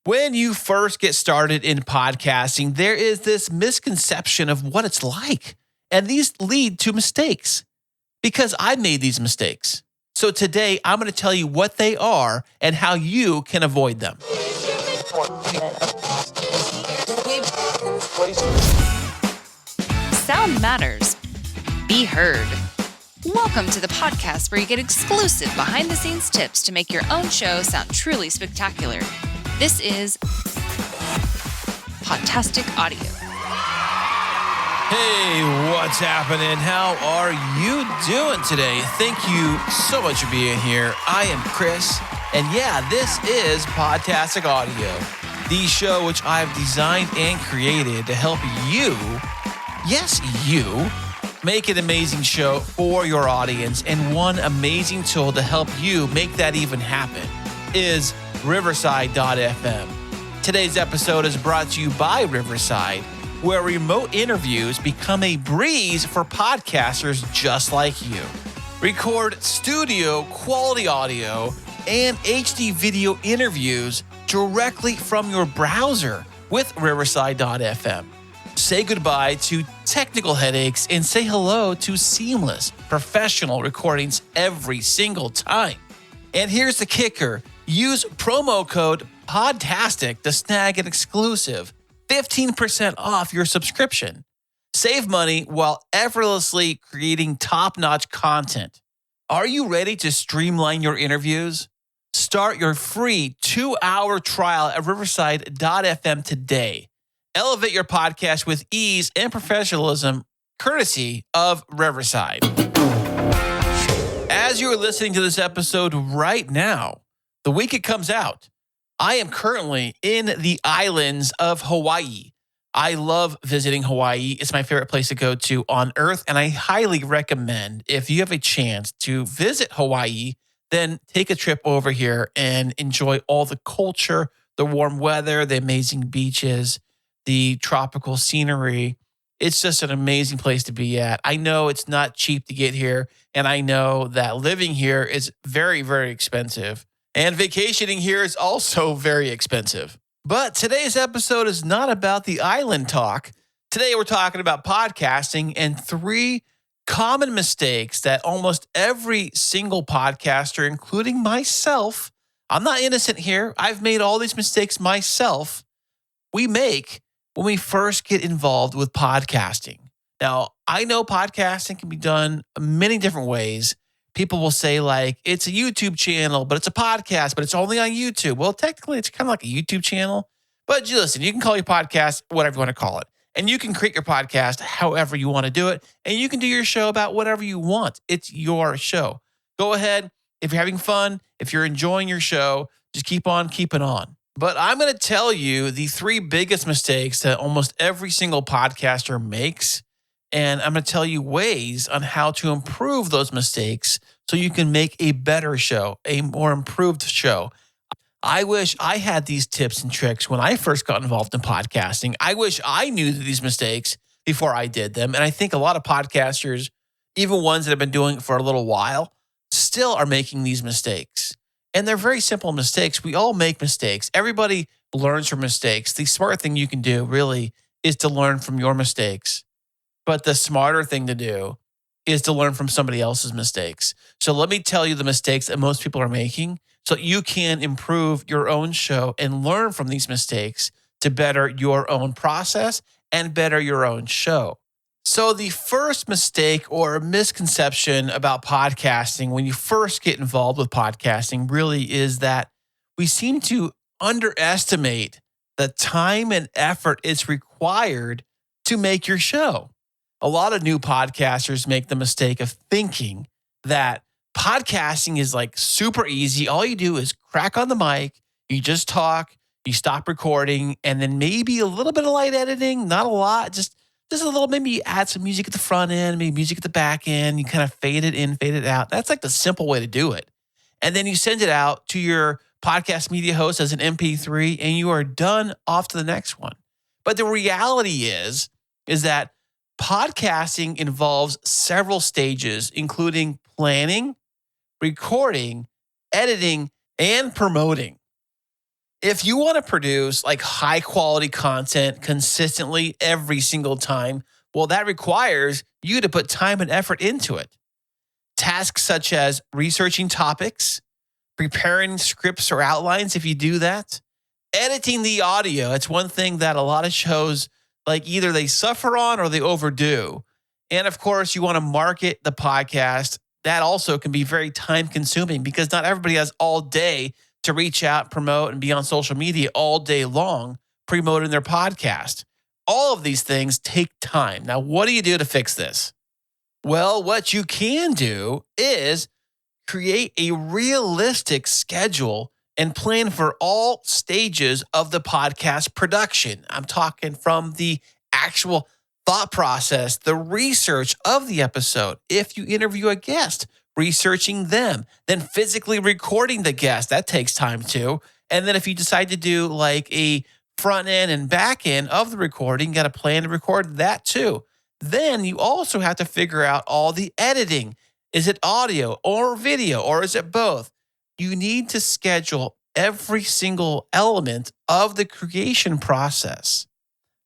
When you first get started in podcasting, there is this misconception of what it's like. And these lead to mistakes because I made these mistakes. So today I'm going to tell you what they are and how you can avoid them. Sound matters. Be heard. Welcome to the podcast where you get exclusive behind-the-scenes tips to make your own show sound truly spectacular. This is Podtastic Audio. Hey, what's happening? How are you doing today? Thank you so much for being here. I am Chris, and yeah, this is Podtastic Audio, the show which I've designed and created to help you, yes, you, make an amazing show for your audience. And one amazing tool to help you make that even happen is Riverside.fm. Today's episode is brought to you by Riverside, where remote interviews become a breeze for podcasters just like you. Record studio quality audio and HD video interviews directly from your browser with Riverside.fm. Say goodbye to technical headaches and say hello to seamless, professional recordings every single time. And here's the kicker. Use promo code Podtastic to snag an exclusive 15% off your subscription. Save money while effortlessly creating top-notch content. Are you ready to streamline your interviews? Start your free 2-hour trial at Riverside.fm today. Elevate your podcast with ease and professionalism, courtesy of Riverside. As you are listening to this episode right now, the week it comes out, I am currently in the islands of Hawaii. I love visiting Hawaii. It's my favorite place to go to on earth, and I highly recommend if you have a chance to visit Hawaii, then take a trip over here and enjoy all the culture, the warm weather, the amazing beaches, the tropical scenery. It's just an amazing place to be at. I know it's not cheap to get here, and I know that living here is very, very expensive. And vacationing here is also very expensive. But today's episode is not about the island talk. Today we're talking about podcasting and 3 common mistakes that almost every single podcaster, including myself, I'm not innocent here, I've made all these mistakes myself, we make when we first get involved with podcasting. Now, I know podcasting can be done many different ways. People will say like, it's a YouTube channel, but it's a podcast, but it's only on YouTube. Well, technically it's kind of like a YouTube channel, but you listen, you can call your podcast whatever you want to call it. And you can create your podcast however you want to do it. And you can do your show about whatever you want. It's your show. Go ahead. If you're having fun, if you're enjoying your show, just keep on keeping on. But I'm going to tell you the 3 biggest mistakes that almost every single podcaster makes. And I'm going to tell you ways on how to improve those mistakes so you can make a better show, a more improved show. I wish I had these tips and tricks when I first got involved in podcasting. I wish I knew these mistakes before I did them. And I think a lot of podcasters, even ones that have been doing it for a little while, still are making these mistakes. And they're very simple mistakes. We all make mistakes. Everybody learns from mistakes. The smart thing you can do really is to learn from your mistakes. But the smarter thing to do is to learn from somebody else's mistakes. So let me tell you the mistakes that most people are making so you can improve your own show and learn from these mistakes to better your own process and better your own show. So the first mistake or misconception about podcasting when you first get involved with podcasting really is that we seem to underestimate the time and effort it's required to make your show. A lot of new podcasters make the mistake of thinking that podcasting is like super easy. All you do is crack on the mic, you just talk, you stop recording, and then maybe a little bit of light editing, not a lot, just a little, maybe you add some music at the front end, maybe music at the back end, you kind of fade it in, fade it out. That's like the simple way to do it. And then you send it out to your podcast media host as an MP3 and you are done, off to the next one. But the reality is that podcasting involves several stages, including planning, recording, editing, and promoting. If you want to produce like high quality content consistently every single time, well, that requires you to put time and effort into it. Tasks such as researching topics, preparing scripts or outlines, if you do that, editing the audio. It's one thing that a lot of shows like either they suffer on or they overdo. And of course, you want to market the podcast. That also can be very time consuming because not everybody has all day to reach out, promote, and be on social media all day long promoting their podcast. All of these things take time. Now, what do you do to fix this? Well, what you can do is create a realistic schedule and plan for all stages of the podcast production. I'm talking from the actual thought process, the research of the episode. If you interview a guest, researching them, then physically recording the guest. That takes time too. And then if you decide to do like a front end and back end of the recording, you got to plan to record that too. Then you also have to figure out all the editing. Is it audio or video or is it both? You need to schedule every single element of the creation process.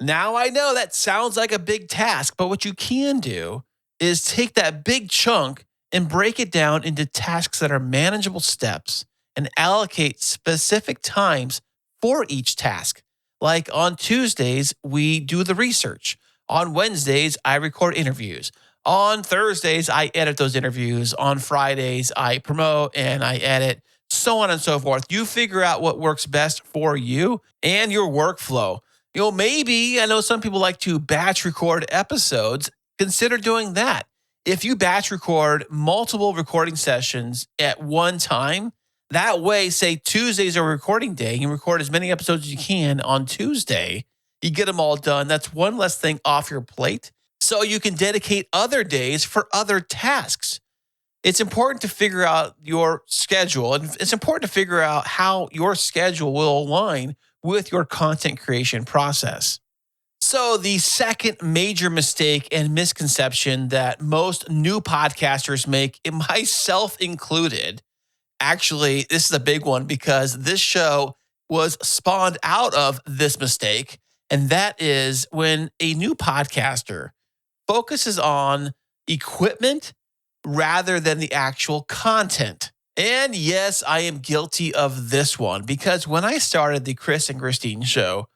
Now, I know that sounds like a big task, but what you can do is take that big chunk and break it down into tasks that are manageable steps and allocate specific times for each task. Like on Tuesdays, we do the research. On Wednesdays, I record interviews. On Thursdays, I edit those interviews. On Fridays, I promote and I edit, so on and so forth. You figure out what works best for you and your workflow. Maybe, I know some people like to batch record episodes. Consider doing that. If you batch record multiple recording sessions at one time, that way, say Tuesday's a recording day, you record as many episodes as you can on Tuesday. You get them all done. That's one less thing off your plate. So you can dedicate other days for other tasks. It's important to figure out your schedule, and it's important to figure out how your schedule will align with your content creation process. So the second major mistake and misconception that most new podcasters make, and myself included, actually, this is a big one because this show was spawned out of this mistake, and that is when a new podcaster focuses on equipment rather than the actual content. And yes, I am guilty of this one because when I started the Chris and Christine show,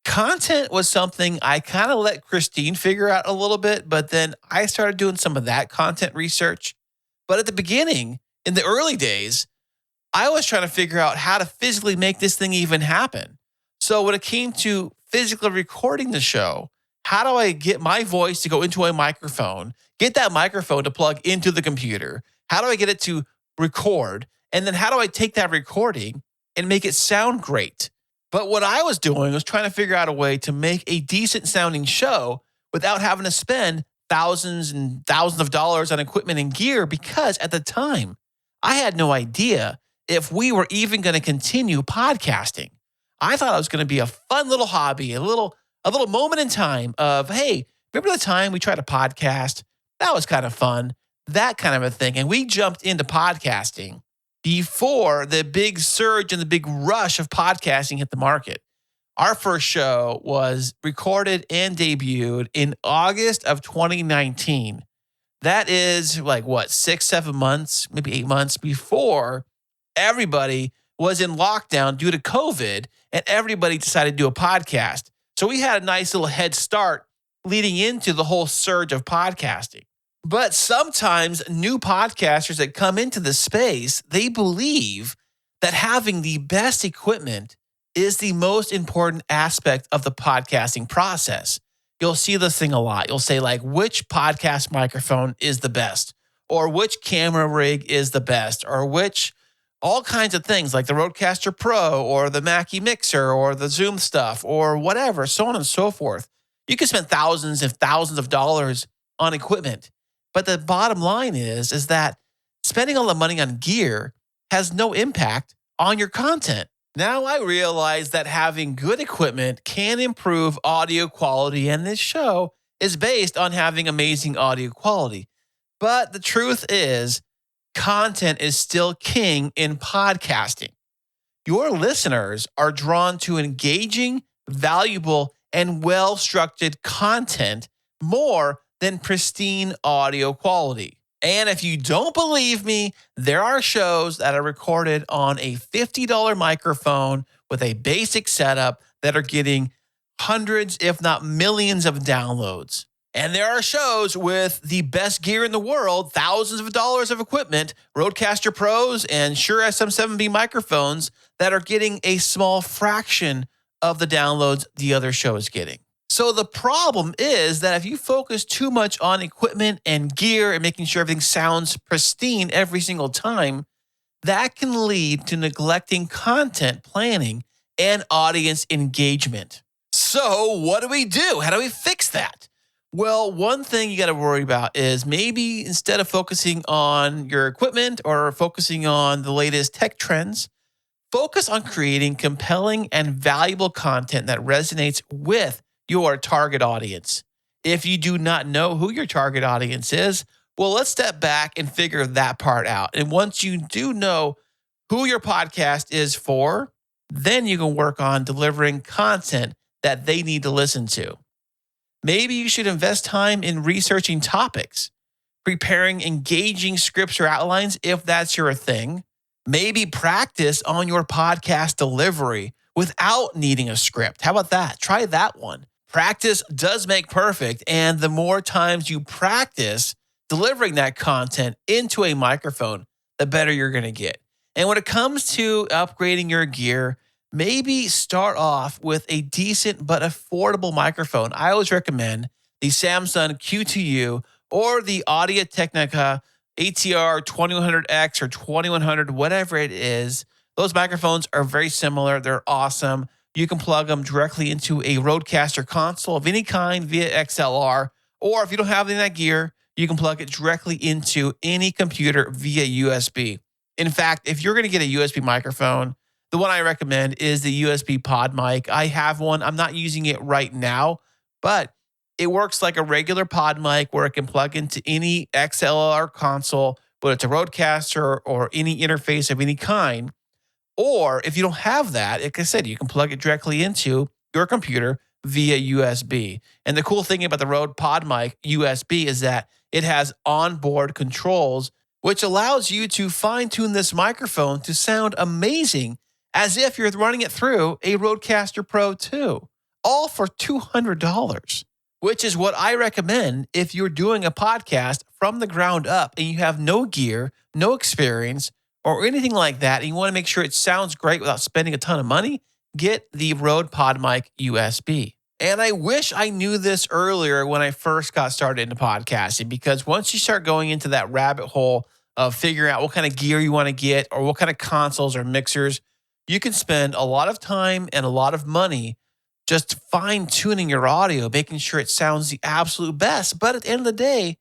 content was something I kind of let Christine figure out a little bit, but then I started doing some of that content research. But at the beginning, in the early days, I was trying to figure out how to physically make this thing even happen. So when it came to physically recording the show, how do I get my voice to go into a microphone, get that microphone to plug into the computer? How do I get it to record? And then how do I take that recording and make it sound great? But what I was doing was trying to figure out a way to make a decent sounding show without having to spend thousands and thousands of dollars on equipment and gear because at the time, I had no idea if we were even going to continue podcasting. I thought it was going to be a fun little hobby, a little moment in time of, hey, remember the time we tried a podcast? That was kind of fun, that kind of a thing. And we jumped into podcasting before the big surge and the big rush of podcasting hit the market. Our first show was recorded and debuted in August of 2019. That is like 6-7 months, maybe 8 months before everybody was in lockdown due to COVID and everybody decided to do a podcast. So we had a nice little head start leading into the whole surge of podcasting. But sometimes new podcasters that come into the space, they believe that having the best equipment is the most important aspect of the podcasting process. You'll see this thing a lot. You'll say like, which podcast microphone is the best? Or which camera rig is the best? Or which, all kinds of things like the Rodecaster Pro or the Mackie Mixer or the Zoom stuff or whatever, so on and so forth. You can spend thousands and thousands of dollars on equipment. But the bottom line is that spending all the money on gear has no impact on your content. Now I realize that having good equipment can improve audio quality, and this show is based on having amazing audio quality. But the truth is, content is still king in podcasting. Your listeners are drawn to engaging, valuable, and well-structured content more than pristine audio quality. And if you don't believe me, there are shows that are recorded on a $50 microphone with a basic setup that are getting hundreds, if not millions of downloads. And there are shows with the best gear in the world, thousands of dollars of equipment, Rodecaster Pros and Shure SM7B microphones that are getting a small fraction of the downloads the other show is getting. So the problem is that if you focus too much on equipment and gear and making sure everything sounds pristine every single time, that can lead to neglecting content planning and audience engagement. So what do we do? How do we fix that? Well, one thing you got to worry about is maybe instead of focusing on your equipment or focusing on the latest tech trends, focus on creating compelling and valuable content that resonates with your target audience. If you do not know who your target audience is, well, let's step back and figure that part out. And once you do know who your podcast is for, then you can work on delivering content that they need to listen to. Maybe you should invest time in researching topics, preparing engaging scripts or outlines if that's your thing. Maybe practice on your podcast delivery without needing a script. How about that? Try that one. Practice does make perfect, and the more times you practice delivering that content into a microphone, the better you're going to get. And when it comes to upgrading your gear, maybe start off with a decent but affordable microphone. I always recommend the Samsung Q2U or the Audio-Technica ATR 2100X or 2100, whatever it is. Those microphones are very similar. They're awesome. You can plug them directly into a Rodecaster console of any kind via XLR, or if you don't have any of that gear, you can plug it directly into any computer via USB. In fact, if you're going to get a USB microphone, the one I recommend is the USB pod mic. I have one. I'm not using it right now, but it works like a regular pod mic where it can plug into any XLR console, whether it's a Rodecaster or any interface of any kind. Or if you don't have that, like I said, you can plug it directly into your computer via USB. And the cool thing about the Rode pod mic USB is that it has onboard controls, which allows you to fine-tune this microphone to sound amazing as if you're running it through a Rodecaster Pro 2, all for $200, which is what I recommend if you're doing a podcast from the ground up and you have no gear, no experience, or anything like that, and you want to make sure it sounds great without spending a ton of money, get the Rode PodMic USB. And I wish I knew this earlier when I first got started into podcasting, because once you start going into that rabbit hole of figuring out what kind of gear you want to get or what kind of consoles or mixers, you can spend a lot of time and a lot of money just fine-tuning your audio, making sure it sounds the absolute best. But at the end of the day,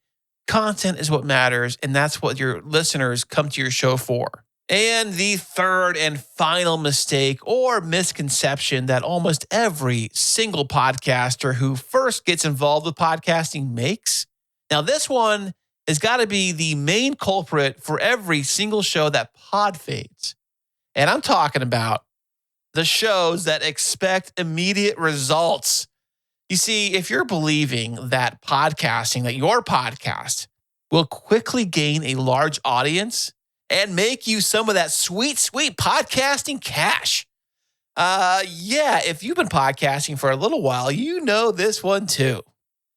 content is what matters, and that's what your listeners come to your show for. And the third and final mistake or misconception that almost every single podcaster who first gets involved with podcasting makes. Now, this one has got to be the main culprit for every single show that pod fades. And I'm talking about the shows that expect immediate results. You see, if you're believing that podcasting, that your podcast will quickly gain a large audience and make you some of that sweet, sweet podcasting cash. If you've been podcasting for a little while, you know this one too.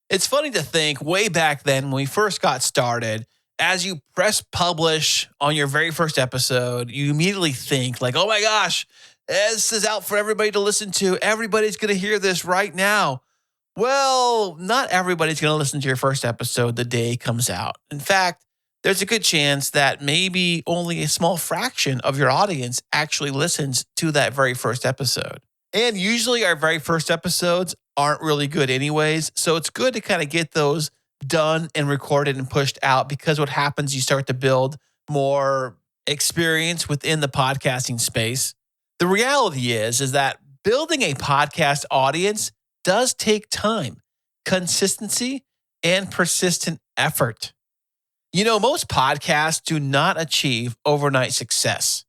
It's funny to think way back then when we first got started, as you press publish on your very first episode, you immediately think like, oh my gosh, this is out for everybody to listen to. Everybody's going to hear this right now. Well, not everybody's going to listen to your first episode the day it comes out. In fact, there's a good chance that maybe only a small fraction of your audience actually listens to that very first episode. And usually our very first episodes aren't really good anyways. So it's good to kind of get those done and recorded and pushed out, because what happens, you start to build more experience within the podcasting space. The reality is that building a podcast audience does take time, consistency, and persistent effort. You know, most podcasts do not achieve overnight success.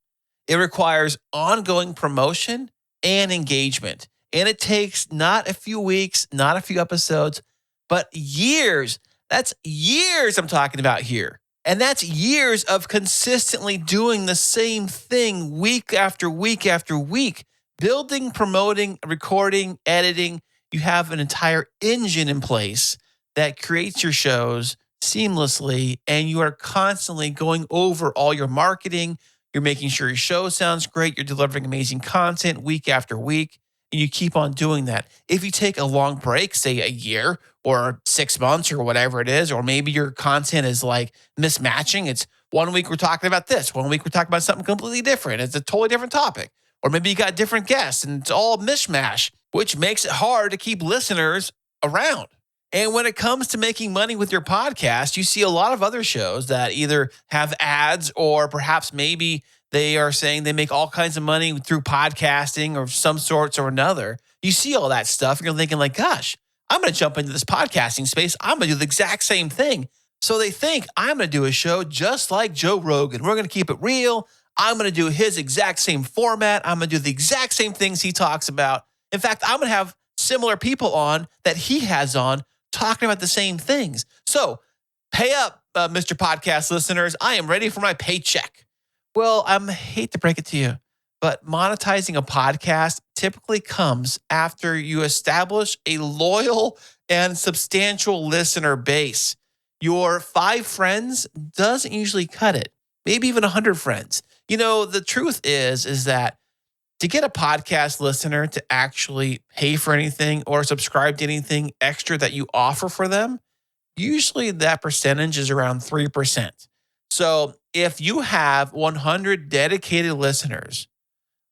It requires ongoing promotion and engagement. And it takes not a few weeks, not a few episodes, but years. That's years I'm talking about here. And that's years of consistently doing the same thing week after week after week, building, promoting, recording, editing. You have an entire engine in place that creates your shows seamlessly, and you are constantly going over all your marketing. You're making sure your show sounds great. You're delivering amazing content week after week, and you keep on doing that. If you take a long break, say a year or 6 months or whatever it is, or maybe your content is like mismatching. It's 1 week we're talking about this, 1 week we're talking about something completely different. It's a totally different topic. Or maybe you got different guests and it's all mishmash, which makes it hard to keep listeners around. And when it comes to making money with your podcast, you see a lot of other shows that either have ads or perhaps maybe they are saying they make all kinds of money through podcasting or some sorts or another. You see all that stuff and you're thinking like, gosh, I'm going to jump into this podcasting space. I'm going to do the exact same thing. So they think I'm going to do a show just like Joe Rogan. We're going to keep it real. I'm going to do his exact same format. I'm going to do the exact same things he talks about. In fact, I'm going to have similar people on that he has on talking about the same things. So pay up, Mr. Podcast listeners. I am ready for my paycheck. Well, I hate to break it to you, but monetizing a podcast typically comes after you establish a loyal and substantial listener base. Your 5 friends doesn't usually cut it, maybe even 100 friends. You know, the truth is that to get a podcast listener to actually pay for anything or subscribe to anything extra that you offer for them, usually that percentage is around 3%. So if you have 100 dedicated listeners,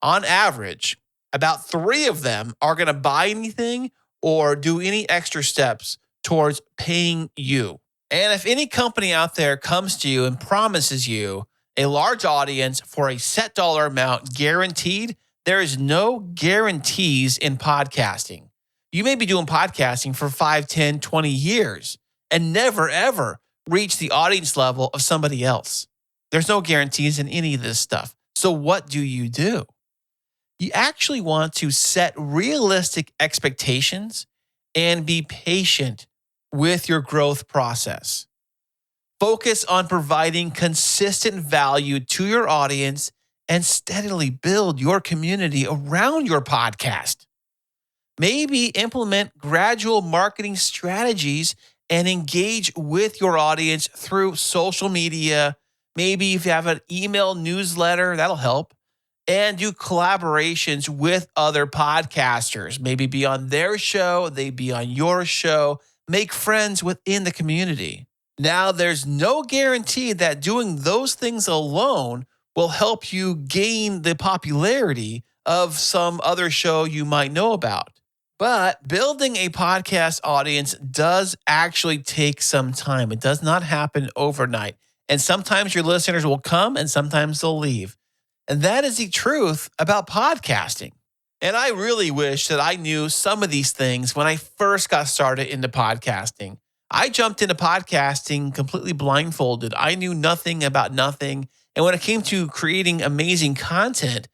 on average, about 3 of them are going to buy anything or do any extra steps towards paying you. And if any company out there comes to you and promises you a large audience for a set dollar amount guaranteed, there is no guarantees in podcasting. You may be doing podcasting for 5, 10, 20 years and never, ever reach the audience level of somebody else. There's no guarantees in any of this stuff. So what do? You actually want to set realistic expectations and be patient with your growth process. Focus on providing consistent value to your audience and steadily build your community around your podcast. Maybe implement gradual marketing strategies and engage with your audience through social media. Maybe if you have an email newsletter, that'll help. And do collaborations with other podcasters. Maybe be on their show, they be on your show. Make friends within the community. Now, there's no guarantee that doing those things alone will help you gain the popularity of some other show you might know about. But building a podcast audience does actually take some time. It does not happen overnight. And sometimes your listeners will come and sometimes they'll leave. And that is the truth about podcasting. And I really wish that I knew some of these things when I first got started into podcasting. I jumped into podcasting completely blindfolded. I knew nothing about nothing. And when it came to creating amazing content,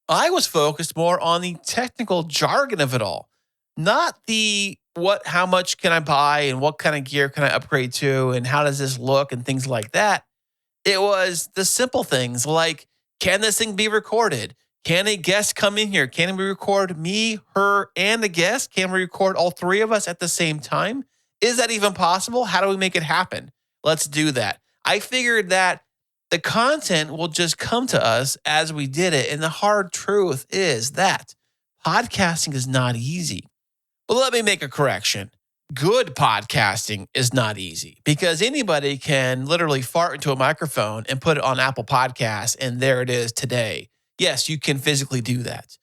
I was focused more on the technical jargon of it all, not the how much can I buy and what kind of gear can I upgrade to and how does this look and things like that. It was the simple things like, can this thing be recorded? Can a guest come in here? Can we record me, her, and the guest? Can we record all 3 of us at the same time? Is that even possible? How do we make it happen? Let's do that. I figured that the content will just come to us as we did it. And the hard truth is that podcasting is not easy. Well, let me make a correction. Good podcasting is not easy because anybody can literally fart into a microphone and put it on Apple Podcasts, and there it is today. Yes, you can physically do that.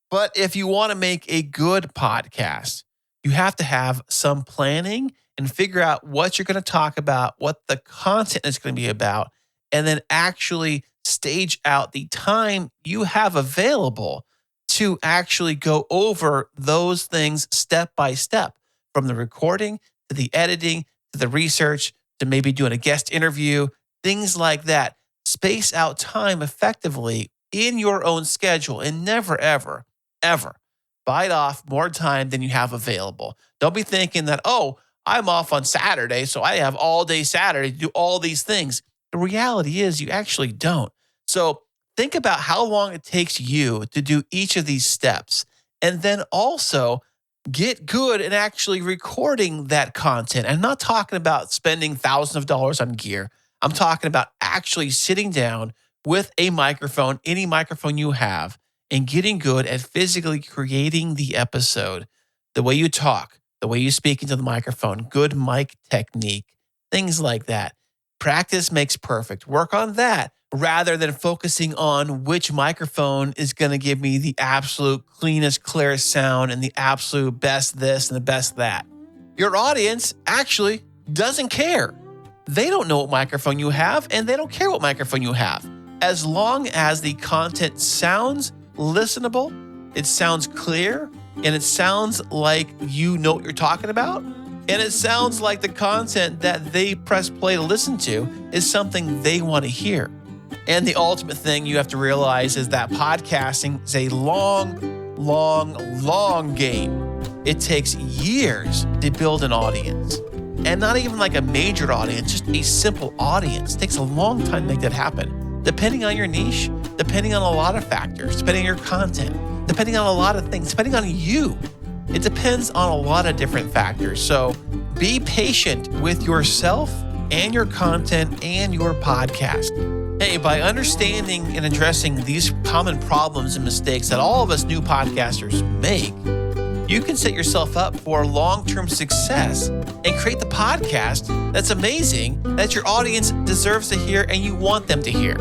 But if you want to make a good podcast, you have to have some planning and figure out what you're going to talk about, what the content is going to be about, and then actually stage out the time you have available to actually go over those things step by step. From the recording to the editing to the research to maybe doing a guest interview, things like that. Space out time effectively in your own schedule and never, ever, ever bite off more time than you have available. Don't be thinking that, oh, I'm off on Saturday, so I have all day Saturday to do all these things. The reality is you actually don't. So think about how long it takes you to do each of these steps. And then also get good at actually recording that content. I'm not talking about spending thousands of dollars on gear. I'm talking about actually sitting down with a microphone, any microphone you have, and getting good at physically creating the episode, the way you talk, the way you speak into the microphone, good mic technique, things like that. Practice makes perfect. Work on that rather than focusing on which microphone is going to give me the absolute cleanest, clearest sound and the absolute best this and the best that. Your audience actually doesn't care. They don't know what microphone you have, and they don't care what microphone you have. As long as the content sounds listenable, it sounds clear, and it sounds like you know what you're talking about, and it sounds like the content that they press play to listen to is something they want to hear. And the ultimate thing you have to realize is that podcasting is a long game. It takes years to build an audience. And not even like a major audience, just a simple audience. It takes a long time to make that happen. Depending on your niche, depending on a lot of factors, depending on your content, depending on a lot of things, depending on you. It depends on a lot of different factors. So be patient with yourself and your content and your podcast. Hey, by understanding and addressing these common problems and mistakes that all of us new podcasters make, you can set yourself up for long-term success and create the podcast that's amazing, that your audience deserves to hear and you want them to hear.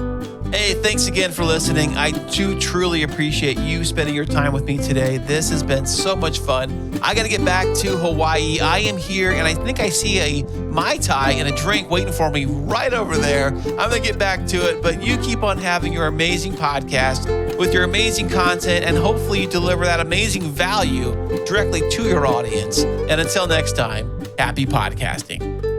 Hey, thanks again for listening. I do truly appreciate you spending your time with me today. This has been so much fun. I got to get back to Hawaii. I am here, and I think I see a Mai Tai and a drink waiting for me right over there. I'm going to get back to it, but you keep on having your amazing podcast with your amazing content, and hopefully you deliver that amazing value directly to your audience. And until next time, happy podcasting.